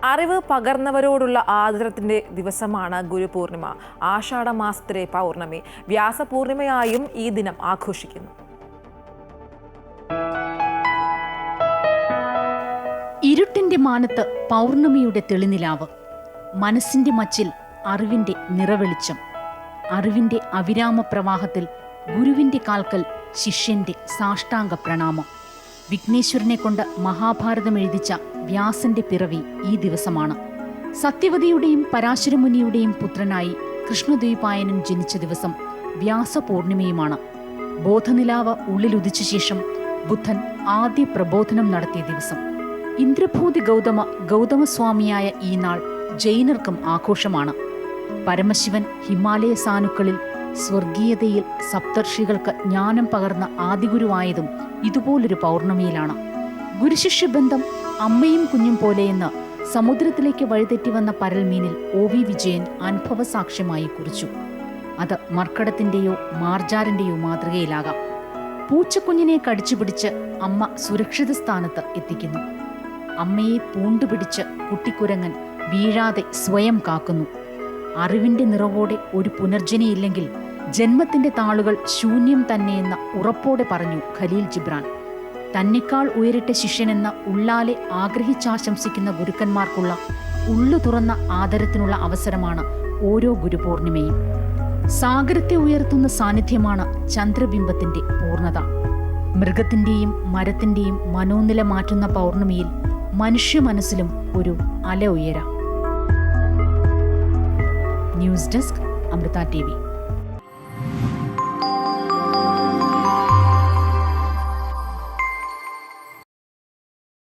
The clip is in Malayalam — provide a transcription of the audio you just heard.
അറിവ് പകർന്നവരോടുള്ള ആദരത്തിന്റെ ദിവസമാണ് ഗുരുപൂർണിമ. ആഷാഢ മാസത്തിലെ പൗർണമി വ്യാസപൂർണിമയായും ഈ ദിനം ആഘോഷിക്കുന്നു. ഇരുട്ടിന്റെ മാനത്ത് പൗർണമിയുടെ തെളിനിലാവ്, മനസ്സിന്റെ മച്ചിൽ അറിവിന്റെ നിറവെളിച്ചം, അറിവിന്റെ അവിരാമ പ്രവാഹത്തിൽ ഗുരുവിന്റെ കാൽക്കൽ ശിഷ്യന്റെ സാഷ്ടാംഗ പ്രണാമം. വിഘ്നേശ്വരനെ കൊണ്ട് മഹാഭാരതം എഴുതിച്ച വ്യാസന്റെ പിറവി ഈ ദിവസമാണ്. സത്യവതിയുടെയും പരാശരമുനിയുടെയും പുത്രനായി കൃഷ്ണദ്വൈപായനൻ ജനിച്ച ദിവസം വ്യാസപൂർണിമയുമാണ്. ബോധനിലാവ് ഉള്ളിലുദിച്ച ശേഷം ബുദ്ധൻ ആദ്യ പ്രബോധനം നടത്തിയ ദിവസം. ഇന്ദ്രഭൂതി ഗൗതമസ്വാമിയായ ഈ നാൾ ജൈനർക്കും ആഘോഷമാണ്. പരമശിവൻ ഹിമാലയ സാനുക്കളിൽ സ്വർഗീയതയിൽ സപ്തർഷികൾക്ക് ജ്ഞാനം പകർന്ന ആദിഗുരുവായതും ഇതുപോലൊരു പൗർണമിയിലാണ്. ഗുരുശിഷ്യബന്ധം അമ്മയും കുഞ്ഞും പോലെയെന്ന് സമുദ്രത്തിലേക്ക് വഴിതെറ്റി വന്ന പരൽമീനിൽ OV വിജയൻ അനുഭവസാക്ഷ്യമായി കുറിച്ചു. അത് മർക്കടത്തിന്റെയോ മാർജാറിന്റെയോ മാതൃകയിലാകാം. പൂച്ചക്കുഞ്ഞിനെ കടിച്ചുപിടിച്ച് അമ്മ സുരക്ഷിത സ്ഥാനത്ത് എത്തിക്കുന്നു. അമ്മയെ പൂണ്ടുപിടിച്ച് കുട്ടിക്കുരങ്ങൻ വീഴാതെ സ്വയം കാക്കുന്നു. അറിവിന്റെ നിറവോടെ ഒരു പുനർജനിയില്ലെങ്കിൽ ജന്മത്തിന്റെ താളുകൾ ശൂന്യം തന്നെയെന്ന ഉറപ്പോടെ പറഞ്ഞു ഖലീൽ ജിബ്രാൻ. തന്നെക്കാൾ ഉയരട്ടെ ശിഷ്യനെന്ന ഉള്ളാലെ ആഗ്രഹിച്ചാശംസിക്കുന്ന ഗുരുക്കന്മാർക്കുള്ള ഉള്ളു തുറന്ന ആദരത്തിനുള്ള അവസരമാണ് ഓരോ ഗുരുപൂർണിമയും. സാഗരത്തെ ഉയർത്തുന്ന സാന്നിധ്യമാണ് ചന്ദ്രബിംബത്തിന്റെ പൂർണ്ണത. മൃഗത്തിന്റെയും മരത്തിന്റെയും മനോനില മാറ്റുന്ന പൗർണമിയിൽ മനുഷ്യ മനസ്സിലും ഒരു അല ഉയരാം. News desk, Amrita TV.